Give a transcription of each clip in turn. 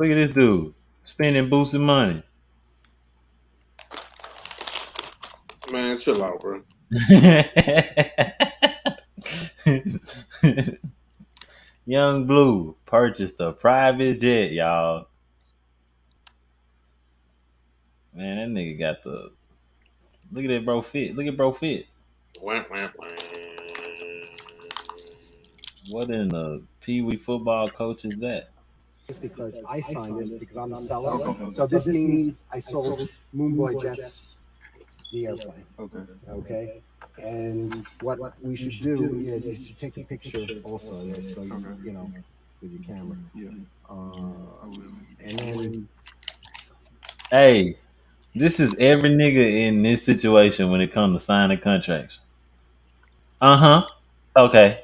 Look at this dude spending boosie money. Man, chill out, bro. Young Bleu purchased a private jet, y'all. Man, that nigga got the. Look at that bro fit. Look at bro fit. Wah, wah, wah. What in the Pee Wee football coach is that? Because I signed this because I'm the seller. So this means I sold Moonboy Jets the airplane. Okay. And what we should do is you should take a picture also, so you know, with your camera. Yeah. And then. Hey, this is every nigga in this situation when it comes to signing contracts. Okay.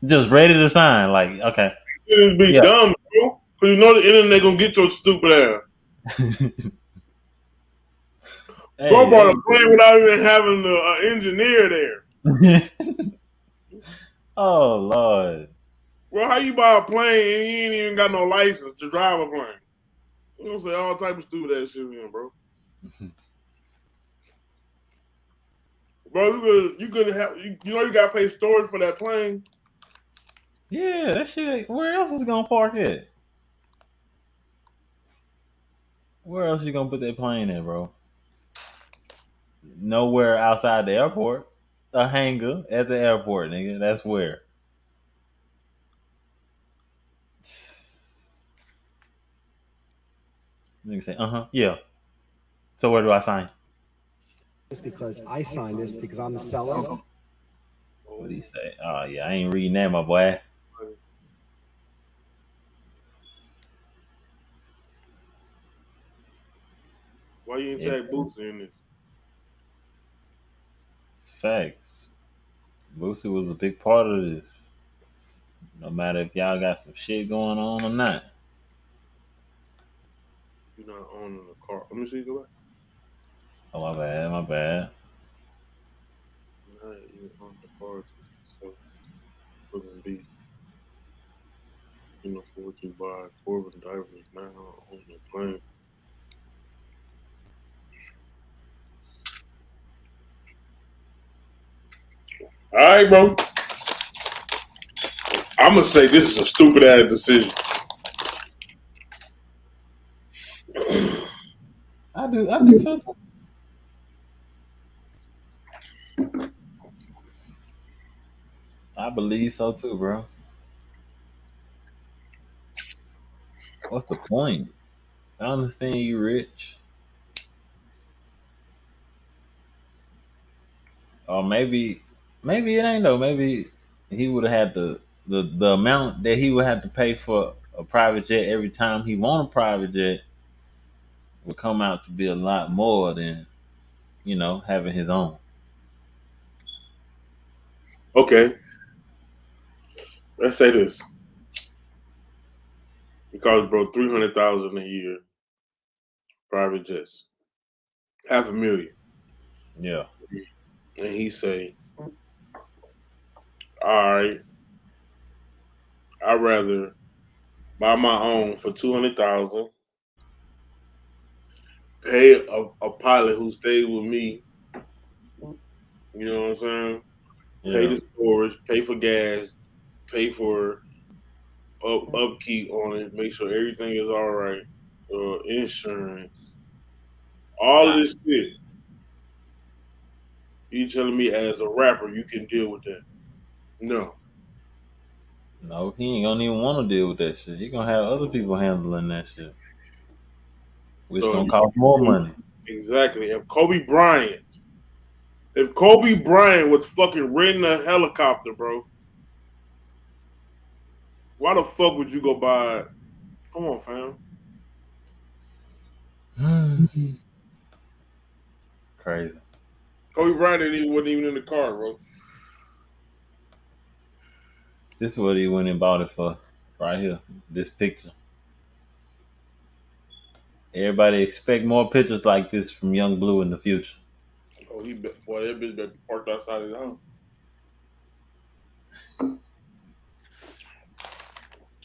Just ready to sign. Like, okay. You be dumb, bro. Because you know the internet gonna get your stupid ass. Hey, bro bought a plane without even having an engineer there. Oh, Lord. Well, how you buy a plane and you ain't even got no license to drive a plane? You gonna say all type of stupid ass shit in, bro. Bro, you could have you know you gotta pay storage for that plane. Yeah, that shit. Where else is it gonna park it? Where else you gonna put that plane in, bro? Nowhere outside the airport. A hangar at the airport, nigga. That's where. Nigga say, yeah. So where do I sign? It's because I signed this because I'm the seller. What do you say? Oh yeah, I ain't reading that, my boy. Why you ain't tag Boosie in this? Facts. Boosie was a big part of this. No matter if y'all got some shit going on or not. You're not owning the car. Let me see. Go back. Oh, my bad. My bad. You're not even on the car. So, wouldn't be, you know, for what you buy, Corbin Divers now on the plane. All right, bro. I'm gonna say this is a stupid ass decision. I think so too. I believe so too, bro. What's the point? I understand you rich. Or maybe it ain't though. Maybe he would have had the amount that he would have to pay for a private jet every time he want a private jet would come out to be a lot more than, having his own. Okay. Let's say this. It costs bro $300,000 a year. Private jets. $500,000. Yeah. And he say, all right, I'd rather buy my own for $200,000, pay a pilot who stayed with me, you know what I'm saying? Yeah. Pay the storage, pay for gas, pay for upkeep on it, make sure everything is all right, insurance, all of this shit. You telling me as a rapper you can deal with that? No. No, he ain't gonna even want to deal with that shit. He gonna have other people handling that shit, which gonna cost more money. Exactly. If Kobe Bryant was fucking renting a helicopter, bro, why the fuck would you go buy it? Come on, fam. Crazy. Kobe Bryant wasn't even in the car, bro. This is what he went and bought it for, right here. This picture. Everybody expect more pictures like this from Young Bleu in the future. Oh, boy, that bitch better be parked outside his house.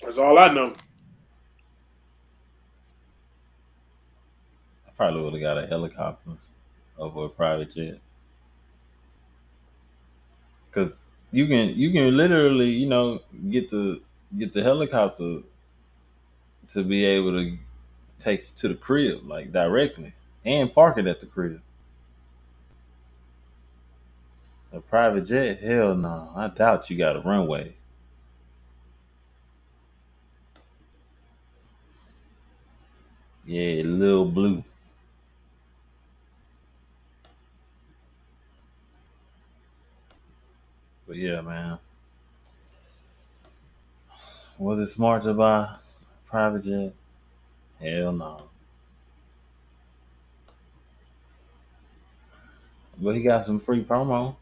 That's all I know. probably would have got a helicopter over a private jet. Cause you can literally, you know, get the helicopter to be able to take you to the crib, like directly, and park it at the crib. A private jet? Hell no. I doubt you got a runway. Yeah, Lil Bleu. But yeah, man. Was it smart to buy a private jet? Hell no. But he got some free promo.